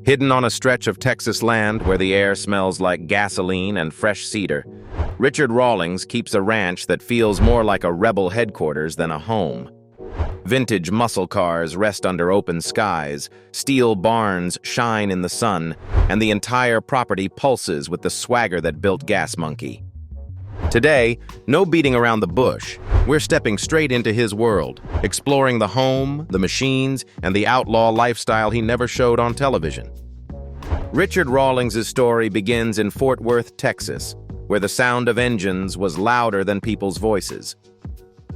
Hidden on a stretch of Texas land where the air smells like gasoline and fresh cedar, Richard Rawlings keeps a ranch that feels more like a rebel headquarters than a home. Vintage muscle cars rest under open skies, steel barns shine in the sun, and the entire property pulses with the swagger that built Gas Monkey. Today, no beating around the bush. We're stepping straight into his world, exploring the home, the machines, and the outlaw lifestyle he never showed on television. Richard Rawlings' story begins in Fort Worth, Texas, where the sound of engines was louder than people's voices.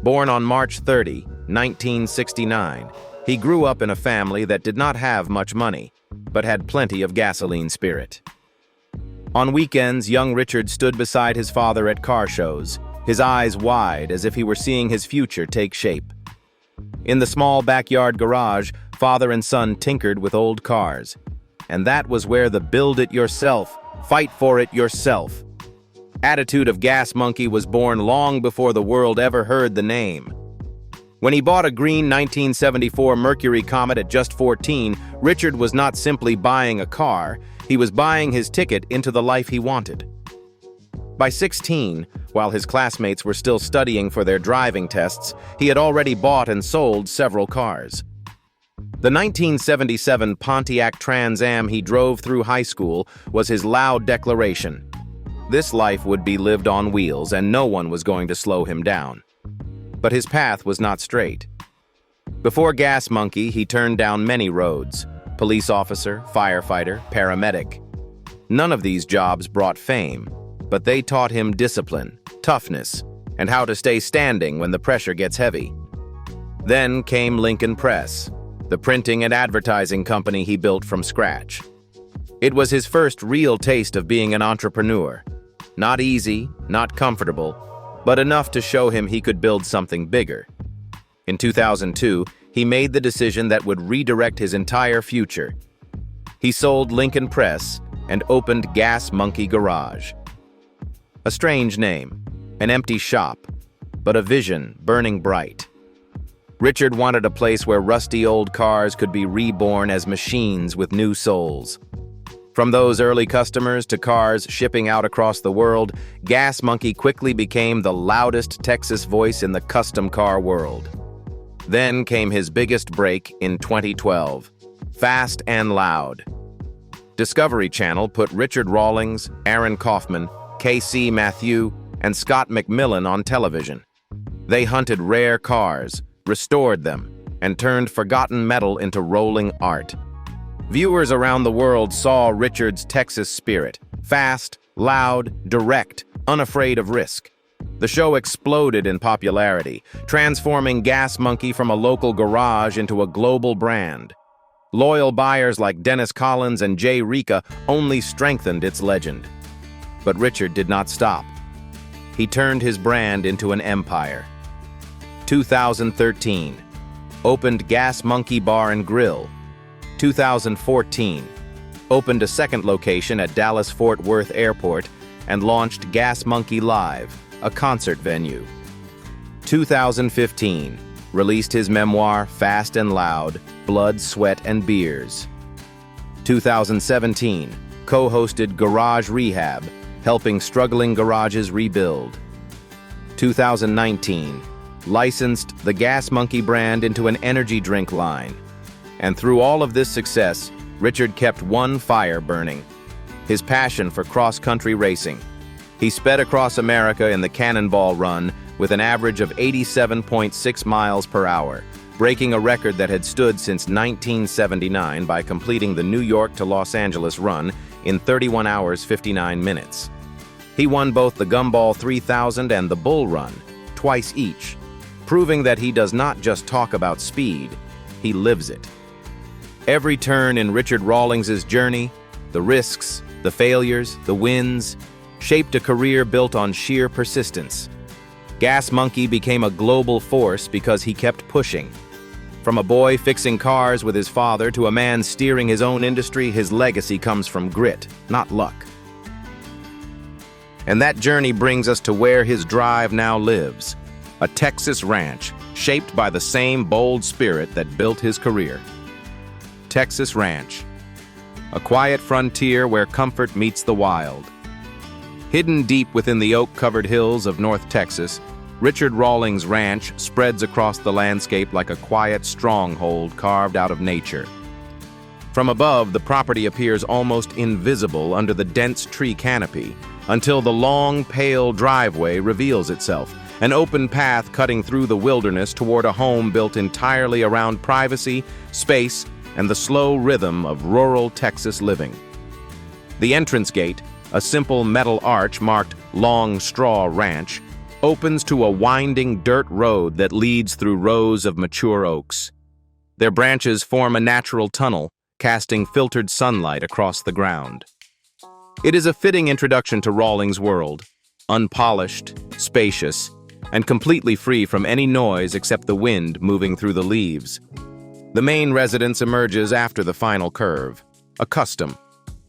Born on March 30, 1969, he grew up in a family that did not have much money, but had plenty of gasoline spirit. On weekends, young Richard stood beside his father at car shows, his eyes wide as if he were seeing his future take shape. In the small backyard garage, father and son tinkered with old cars. And that was where the build-it-yourself, fight-for-it-yourself attitude of Gas Monkey was born long before the world ever heard the name. When he bought a green 1974 Mercury Comet at just 14, Richard was not simply buying a car, he was buying his ticket into the life he wanted. By 16, while his classmates were still studying for their driving tests, he had already bought and sold several cars. The 1977 Pontiac Trans Am he drove through high school was his loud declaration. This life would be lived on wheels, and no one was going to slow him down. But his path was not straight. Before Gas Monkey, he turned down many roads: police officer, firefighter, paramedic. None of these jobs brought fame, but they taught him discipline, toughness, and how to stay standing when the pressure gets heavy. Then came Lincoln Press, the printing and advertising company he built from scratch. It was his first real taste of being an entrepreneur. Not easy, not comfortable, but enough to show him he could build something bigger. In 2002, he made the decision that would redirect his entire future. He sold Lincoln Press and opened Gas Monkey Garage. A strange name, an empty shop, but a vision burning bright. Richard wanted a place where rusty old cars could be reborn as machines with new souls. From those early customers to cars shipping out across the world, Gas Monkey quickly became the loudest Texas voice in the custom car world. Then came his biggest break in 2012, Fast and Loud. Discovery Channel put Richard Rawlings, Aaron Kaufman, K.C. Matthew, and Scott McMillan on television. They hunted rare cars, restored them, and turned forgotten metal into rolling art. Viewers around the world saw Richard's Texas spirit: fast, loud, direct, unafraid of risk. The show exploded in popularity, transforming Gas Monkey from a local garage into a global brand. Loyal buyers like Dennis Collins and Jay Rika only strengthened its legend. But Richard did not stop. He turned his brand into an empire. 2013, opened Gas Monkey Bar and Grill. 2014, opened a second location at Dallas-Fort Worth Airport and launched Gas Monkey Live, a concert venue. 2015, released his memoir Fast and Loud, Blood, Sweat, and Beers. 2017, co-hosted Garage Rehab, helping struggling garages rebuild. 2019, licensed the Gas Monkey brand into an energy drink line. And through all of this success, Richard kept one fire burning: his passion for cross-country racing. He sped across America in the Cannonball Run with an average of 87.6 miles per hour, breaking a record that had stood since 1979 by completing the New York to Los Angeles run in 31 hours 59 minutes. He won both the Gumball 3000 and the Bull Run, twice each, proving that he does not just talk about speed, he lives it. Every turn in Richard Rawlings' journey, the risks, the failures, the wins, shaped a career built on sheer persistence. Gas Monkey became a global force because he kept pushing. From a boy fixing cars with his father to a man steering his own industry, his legacy comes from grit, not luck. And that journey brings us to where his drive now lives, a Texas ranch shaped by the same bold spirit that built his career. Texas Ranch. a quiet frontier where comfort meets the wild. Hidden deep within the oak-covered hills of North Texas, Richard Rawlings Ranch spreads across the landscape like a quiet stronghold carved out of nature. From above, the property appears almost invisible under the dense tree canopy, until the long, pale driveway reveals itself, an open path cutting through the wilderness toward a home built entirely around privacy, space, and the slow rhythm of rural Texas living. The entrance gate, a simple metal arch marked Long Straw Ranch, opens to a winding dirt road that leads through rows of mature oaks. Their branches form a natural tunnel, casting filtered sunlight across the ground. It is a fitting introduction to Rawlings' world, unpolished, spacious, and completely free from any noise except the wind moving through the leaves. The main residence emerges after the final curve, a custom,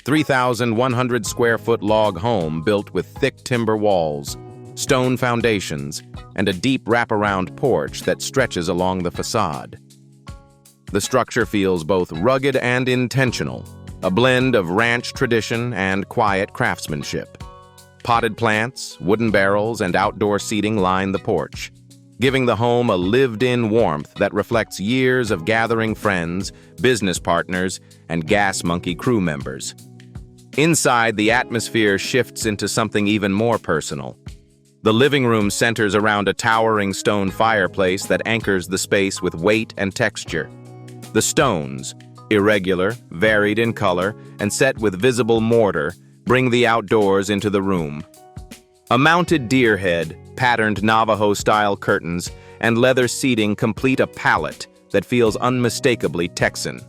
3,100 square foot log home built with thick timber walls, stone foundations, and a deep wraparound porch that stretches along the facade. The structure feels both rugged and intentional, a blend of ranch tradition and quiet craftsmanship. Potted plants, wooden barrels, and outdoor seating line the porch, giving the home a lived-in warmth that reflects years of gathering friends, business partners, and Gas Monkey crew members. Inside, the atmosphere shifts into something even more personal. The living room centers around a towering stone fireplace that anchors the space with weight and texture. The stones, irregular, varied in color, and set with visible mortar, bring the outdoors into the room. A mounted deer head, patterned Navajo-style curtains, and leather seating complete a palette that feels unmistakably Texan.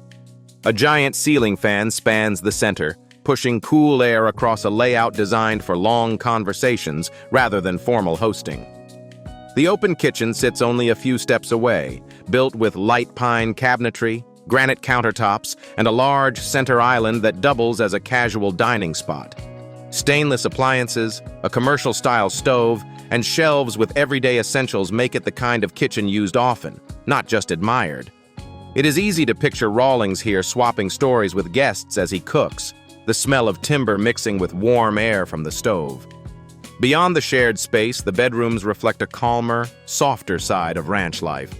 A giant ceiling fan spans the center, pushing cool air across a layout designed for long conversations rather than formal hosting. The open kitchen sits only a few steps away, built with light pine cabinetry, granite countertops, and a large center island that doubles as a casual dining spot. Stainless appliances, a commercial-style stove, and shelves with everyday essentials make it the kind of kitchen used often, not just admired. It is easy to picture Rawlings here swapping stories with guests as he cooks, the smell of timber mixing with warm air from the stove. Beyond the shared space, the bedrooms reflect a calmer, softer side of ranch life.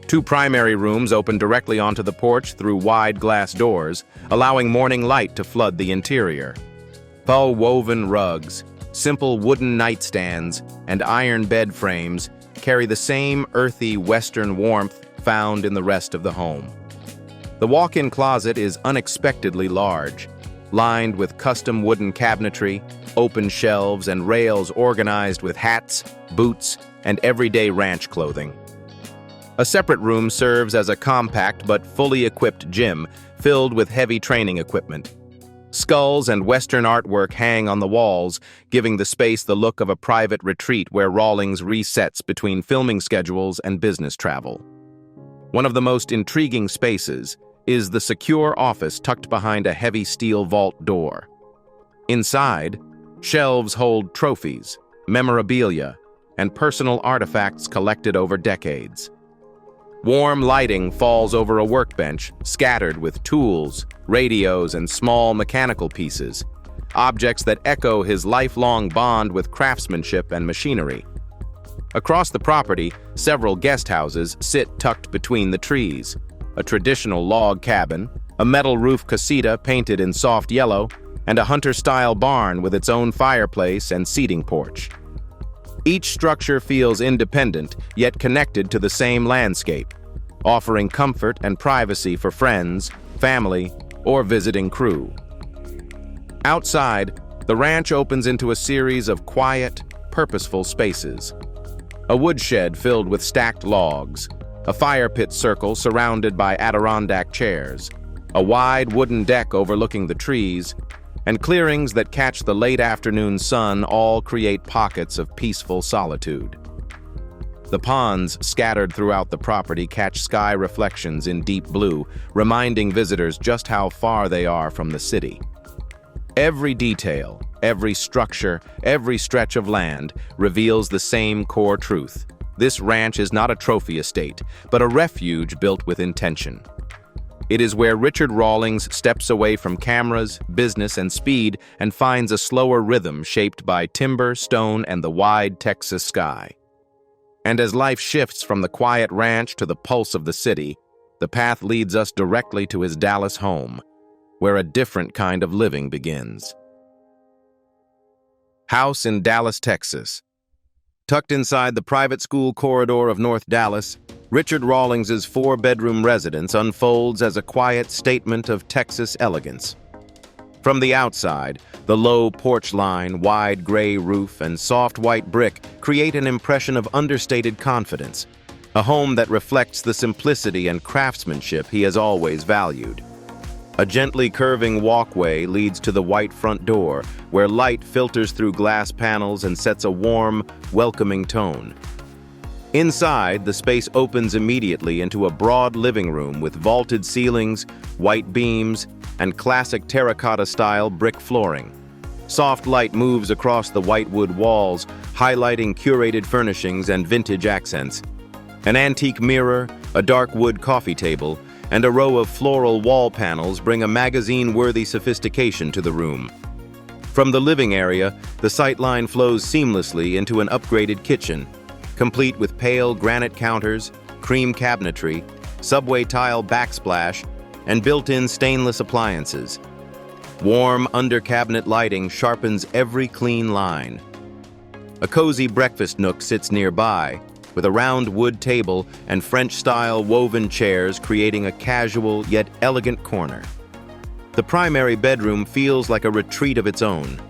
Two primary rooms open directly onto the porch through wide glass doors, allowing morning light to flood the interior. Faux-woven rugs, simple wooden nightstands, and iron bed frames carry the same earthy Western warmth found in the rest of the home. The walk-in closet is unexpectedly large, lined with custom wooden cabinetry, open shelves, and rails organized with hats, boots, and everyday ranch clothing. A separate room serves as a compact but fully equipped gym filled with heavy training equipment. Skulls and Western artwork hang on the walls, giving the space the look of a private retreat where Rawlings resets between filming schedules and business travel. One of the most intriguing spaces is the secure office tucked behind a heavy steel vault door. Inside, shelves hold trophies, memorabilia, and personal artifacts collected over decades. Warm lighting falls over a workbench scattered with tools, radios, and small mechanical pieces, objects that echo his lifelong bond with craftsmanship and machinery. Across the property, several guest houses sit tucked between the trees. A traditional log cabin, a metal roof casita painted in soft yellow, and a hunter-style barn with its own fireplace and seating porch. Each structure feels independent, yet connected to the same landscape, offering comfort and privacy for friends, family, or visiting crew. Outside, the ranch opens into a series of quiet, purposeful spaces. A woodshed filled with stacked logs, a fire pit circle surrounded by Adirondack chairs, a wide wooden deck overlooking the trees, and clearings that catch the late afternoon sun all create pockets of peaceful solitude. The ponds scattered throughout the property catch sky reflections in deep blue, reminding visitors just how far they are from the city. Every detail, every structure, every stretch of land reveals the same core truth. This ranch is not a trophy estate, but a refuge built with intention. It is where Richard Rawlings steps away from cameras, business, and speed and finds a slower rhythm shaped by timber, stone, and the wide Texas sky. And as life shifts from the quiet ranch to the pulse of the city, the path leads us directly to his Dallas home, where a different kind of living begins. House in Dallas, Texas. Tucked inside the private school corridor of North Dallas, Richard Rawlings's four-bedroom residence unfolds as a quiet statement of Texas elegance. From the outside, the low porch line, wide gray roof, and soft white brick create an impression of understated confidence, a home that reflects the simplicity and craftsmanship he has always valued. A gently curving walkway leads to the white front door, where light filters through glass panels and sets a warm, welcoming tone. Inside, the space opens immediately into a broad living room with vaulted ceilings, white beams, and classic terracotta-style brick flooring. Soft light moves across the white wood walls, highlighting curated furnishings and vintage accents. An antique mirror, a dark wood coffee table, and a row of floral wall panels bring a magazine-worthy sophistication to the room. From the living area, the sightline flows seamlessly into an upgraded kitchen, complete with pale granite counters, cream cabinetry, subway tile backsplash, and built-in stainless appliances. Warm under-cabinet lighting sharpens every clean line. A cozy breakfast nook sits nearby, with a round wood table and French-style woven chairs creating a casual yet elegant corner. The primary bedroom feels like a retreat of its own.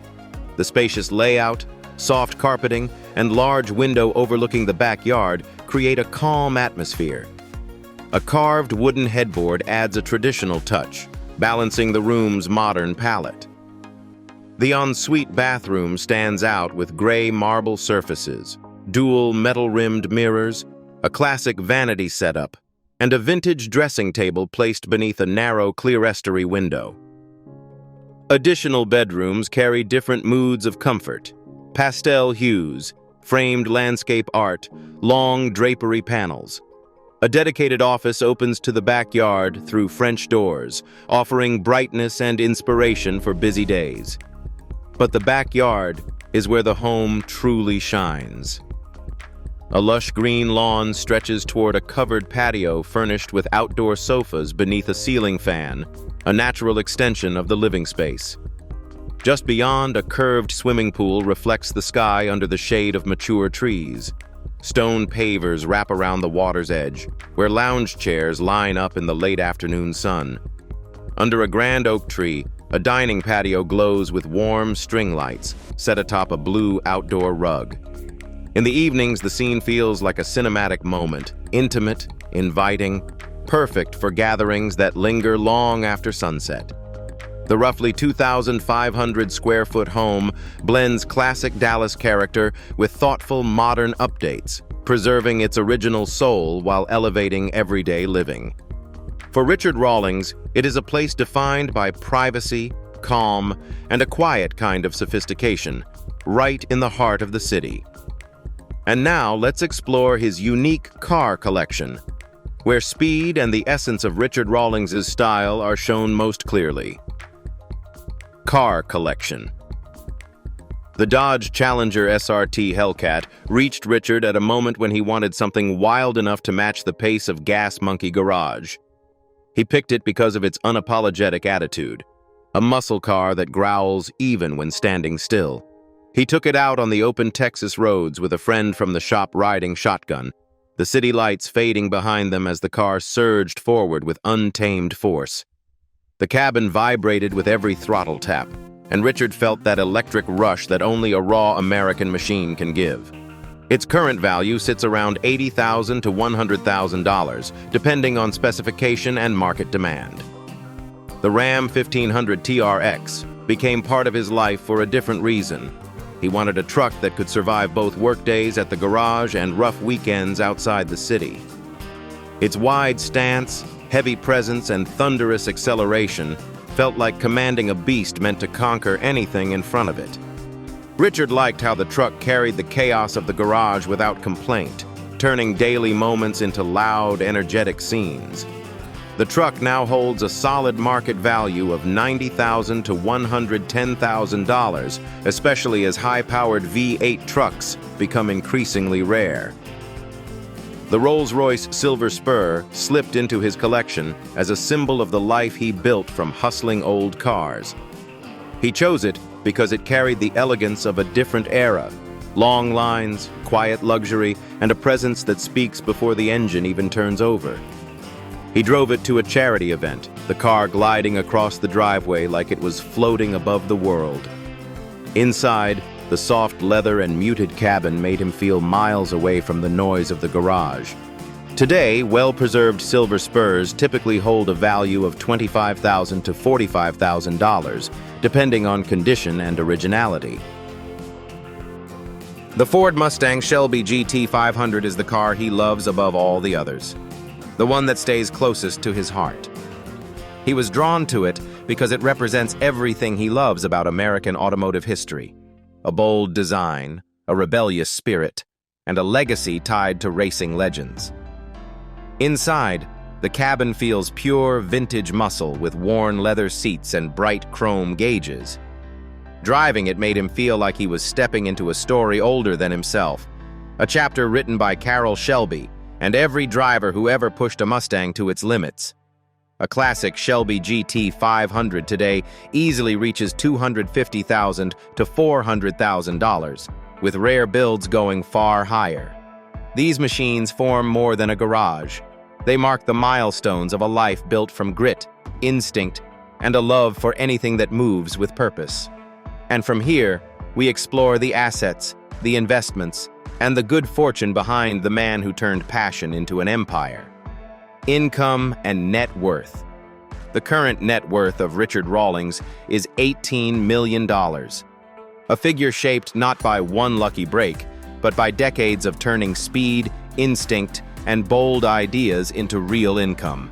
The spacious layout, soft carpeting, and large window overlooking the backyard create a calm atmosphere. A carved wooden headboard adds a traditional touch, balancing the room's modern palette. The ensuite bathroom stands out with gray marble surfaces, dual metal-rimmed mirrors, a classic vanity setup, and a vintage dressing table placed beneath a narrow clerestory window. Additional bedrooms carry different moods of comfort: pastel hues, framed landscape art, long drapery panels. A dedicated office opens to the backyard through French doors, offering brightness and inspiration for busy days. But the backyard is where the home truly shines. A lush green lawn stretches toward a covered patio furnished with outdoor sofas beneath a ceiling fan, a natural extension of the living space. Just beyond, a curved swimming pool reflects the sky under the shade of mature trees. Stone pavers wrap around the water's edge, where lounge chairs line up in the late afternoon sun. Under a grand oak tree, a dining patio glows with warm string lights, set atop a blue outdoor rug. In the evenings, the scene feels like a cinematic moment, intimate, inviting, perfect for gatherings that linger long after sunset. The roughly 2,500 square foot home blends classic Dallas character with thoughtful modern updates, preserving its original soul while elevating everyday living. For Richard Rawlings, it is a place defined by privacy, calm, and a quiet kind of sophistication, right in the heart of the city. And now let's explore his unique car collection, where speed and the essence of Richard Rawlings's style are shown most clearly. Car collection. The Dodge Challenger SRT Hellcat reached Richard at a moment when he wanted something wild enough to match the pace of Gas Monkey Garage. He picked it because of its unapologetic attitude, a muscle car that growls even when standing still. He took it out on the open Texas roads with a friend from the shop riding shotgun, the city lights fading behind them as the car surged forward with untamed force. The cabin vibrated with every throttle tap, and Richard felt that electric rush that only a raw American machine can give. Its current value sits around $80,000 to $100,000, depending on specification and market demand. The Ram 1500 TRX became part of his life for a different reason. He wanted a truck that could survive both workdays at the garage and rough weekends outside the city. Its wide stance, heavy presence, and thunderous acceleration felt like commanding a beast meant to conquer anything in front of it. Richard liked how the truck carried the chaos of the garage without complaint, turning daily moments into loud, energetic scenes. The truck now holds a solid market value of $90,000 to $110,000, especially as high-powered V8 trucks become increasingly rare. The Rolls-Royce Silver Spur slipped into his collection as a symbol of the life he built from hustling old cars. He chose it because it carried the elegance of a different era: long lines, quiet luxury, and a presence that speaks before the engine even turns over. He drove it to a charity event, the car gliding across the driveway like it was floating above the world. Inside, the soft leather and muted cabin made him feel miles away from the noise of the garage. Today, well-preserved silver Spurs typically hold a value of $25,000 to $45,000, depending on condition and originality. The Ford Mustang Shelby GT500 is the car he loves above all the others, the one that stays closest to his heart. He was drawn to it because it represents everything he loves about American automotive history: a bold design, a rebellious spirit, and a legacy tied to racing legends. Inside, the cabin feels pure vintage muscle with worn leather seats and bright chrome gauges. Driving it made him feel like he was stepping into a story older than himself, a chapter written by Carroll Shelby and every driver who ever pushed a Mustang to its limits. A classic Shelby GT500 today easily reaches $250,000 to $400,000, with rare builds going far higher. These machines form more than a garage. They mark the milestones of a life built from grit, instinct, and a love for anything that moves with purpose. And from here, we explore the assets, the investments, and the good fortune behind the man who turned passion into an empire. Income and net worth. The current net worth of Richard Rawlings is $18 million, a figure shaped not by one lucky break, but by decades of turning speed, instinct, and bold ideas into real income.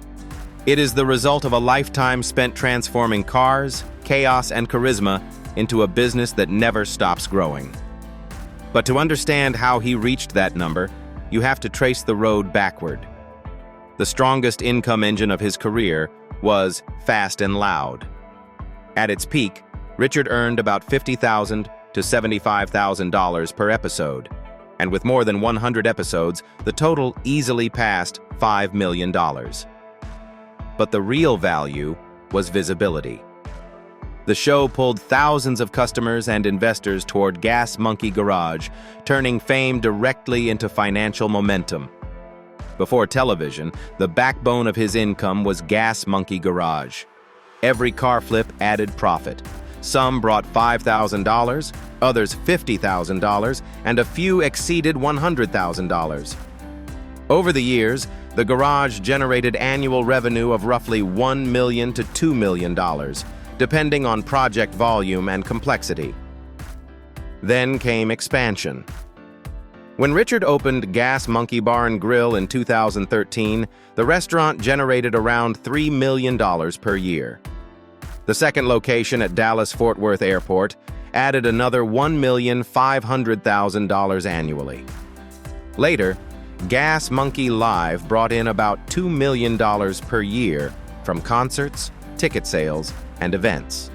It is the result of a lifetime spent transforming cars, chaos, and charisma into a business that never stops growing. But to understand how he reached that number, you have to trace the road backward. The strongest income engine of his career was Fast and Loud. At its peak, Richard earned about $50,000 to $75,000 per episode, and with more than 100 episodes, the total easily passed $5 million. But the real value was visibility. The show pulled thousands of customers and investors toward Gas Monkey Garage, turning fame directly into financial momentum. Before television, the backbone of his income was Gas Monkey Garage. Every car flip added profit. Some brought $5,000, others $50,000, and a few exceeded $100,000. Over the years, the garage generated annual revenue of roughly $1 million to $2 million, depending on project volume and complexity. Then came expansion. When Richard opened Gas Monkey Bar and Grill in 2013, the restaurant generated around $3 million per year. The second location at Dallas-Fort Worth Airport added another $1,500,000 annually. Later, Gas Monkey Live brought in about $2 million per year from concerts, ticket sales, and events.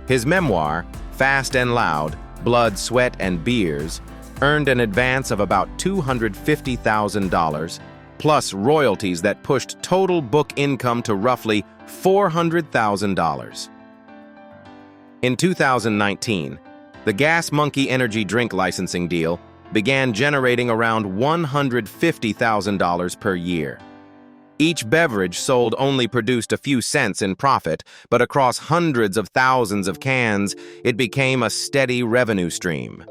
His memoir, Fast and Loud, Blood, Sweat, and Beers, earned an advance of about $250,000, plus royalties that pushed total book income to roughly $400,000. In 2019, the Gas Monkey energy drink licensing deal began generating around $150,000 per year. Each beverage sold only produced a few cents in profit, but across hundreds of thousands of cans, it became a steady revenue stream.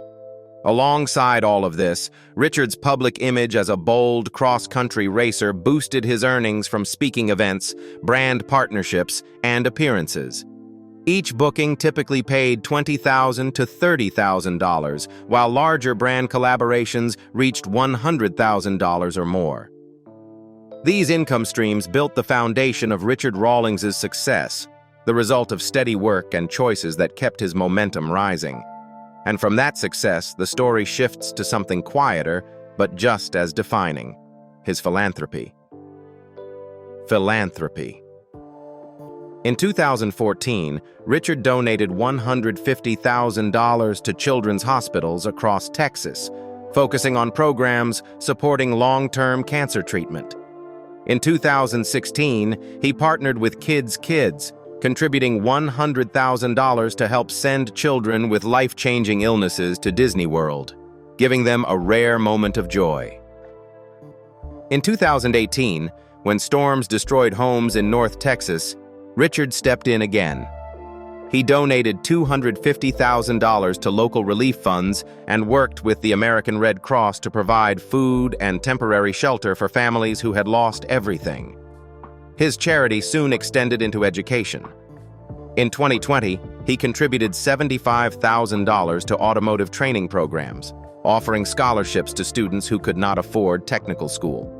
Alongside all of this, Richard's public image as a bold cross-country racer boosted his earnings from speaking events, brand partnerships, and appearances. Each booking typically paid $20,000 to $30,000, while larger brand collaborations reached $100,000 or more. These income streams built the foundation of Richard Rawlings' success, the result of steady work and choices that kept his momentum rising. And from that success, the story shifts to something quieter, but just as defining: his philanthropy. Philanthropy. In 2014, Richard donated $150,000 to children's hospitals across Texas, focusing on programs supporting long-term cancer treatment. In 2016, he partnered with Kids, contributing $100,000 to help send children with life-changing illnesses to Disney World, giving them a rare moment of joy. In 2018, when storms destroyed homes in North Texas, Richard stepped in again. He donated $250,000 to local relief funds and worked with the American Red Cross to provide food and temporary shelter for families who had lost everything. His charity soon extended into education. In 2020, he contributed $75,000 to automotive training programs, offering scholarships to students who could not afford technical school.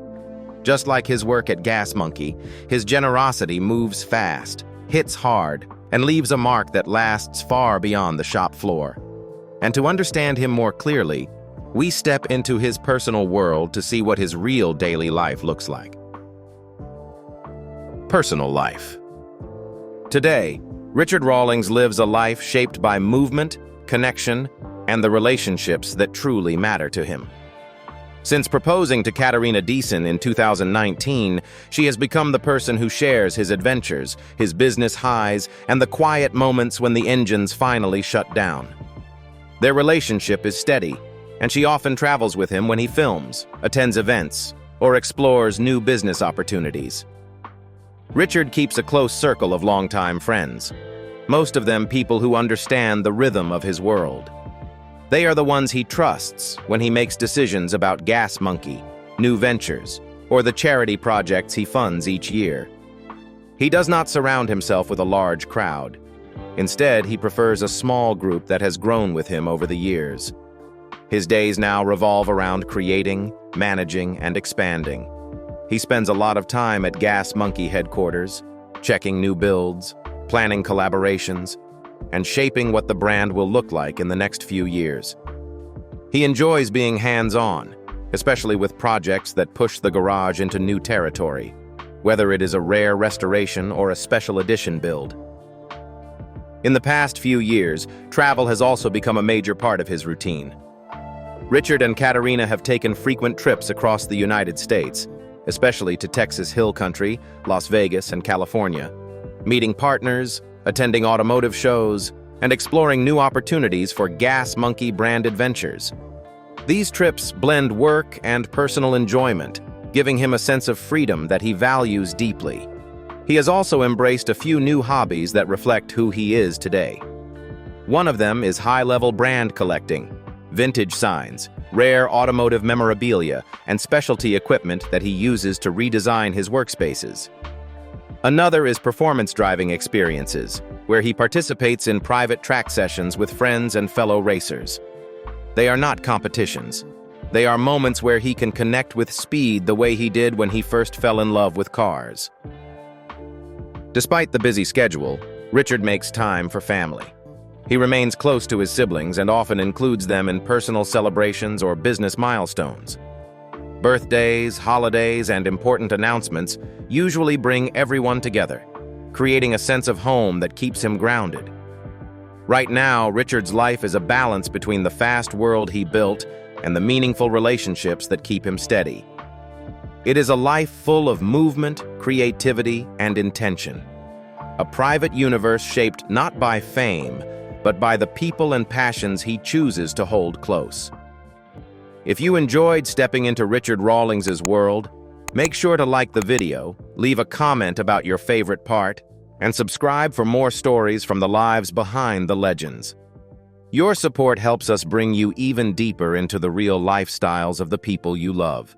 Just like his work at Gas Monkey, his generosity moves fast, hits hard, and leaves a mark that lasts far beyond the shop floor. And to understand him more clearly, we step into his personal world to see what his real daily life looks like. Personal life. Today, Richard Rawlings lives a life shaped by movement, connection, and the relationships that truly matter to him. Since proposing to Katerina Deason in 2019, she has become the person who shares his adventures, his business highs, and the quiet moments when the engines finally shut down. Their relationship is steady, and she often travels with him when he films, attends events, or explores new business opportunities. Richard keeps a close circle of longtime friends, most of them people who understand the rhythm of his world. They are the ones he trusts when he makes decisions about Gas Monkey, new ventures, or the charity projects he funds each year. He does not surround himself with a large crowd. Instead, he prefers a small group that has grown with him over the years. His days now revolve around creating, managing, and expanding. He spends a lot of time at Gas Monkey headquarters, checking new builds, planning collaborations, and shaping what the brand will look like in the next few years. He enjoys being hands-on, especially with projects that push the garage into new territory, whether it is a rare restoration or a special edition build. In the past few years, travel has also become a major part of his routine. Richard and Katerina have taken frequent trips across the United States, especially to Texas Hill Country, Las Vegas, and California, meeting partners, attending automotive shows, and exploring new opportunities for Gas Monkey branded ventures. These trips blend work and personal enjoyment, giving him a sense of freedom that he values deeply. He has also embraced a few new hobbies that reflect who he is today. One of them is high-level brand collecting, vintage signs, rare automotive memorabilia, and specialty equipment that he uses to redesign his workspaces. Another is performance driving experiences, where he participates in private track sessions with friends and fellow racers. They are not competitions. They are moments where he can connect with speed the way he did when he first fell in love with cars. Despite the busy schedule, Richard makes time for family. He remains close to his siblings and often includes them in personal celebrations or business milestones. Birthdays, holidays, and important announcements usually bring everyone together, creating a sense of home that keeps him grounded. Right now, Richard's life is a balance between the fast world he built and the meaningful relationships that keep him steady. It is a life full of movement, creativity, and intention. A private universe shaped not by fame, but by the people and passions he chooses to hold close. If you enjoyed stepping into Richard Rawlings' world, make sure to like the video, leave a comment about your favorite part, and subscribe for more stories from the lives behind the legends. Your support helps us bring you even deeper into the real lifestyles of the people you love.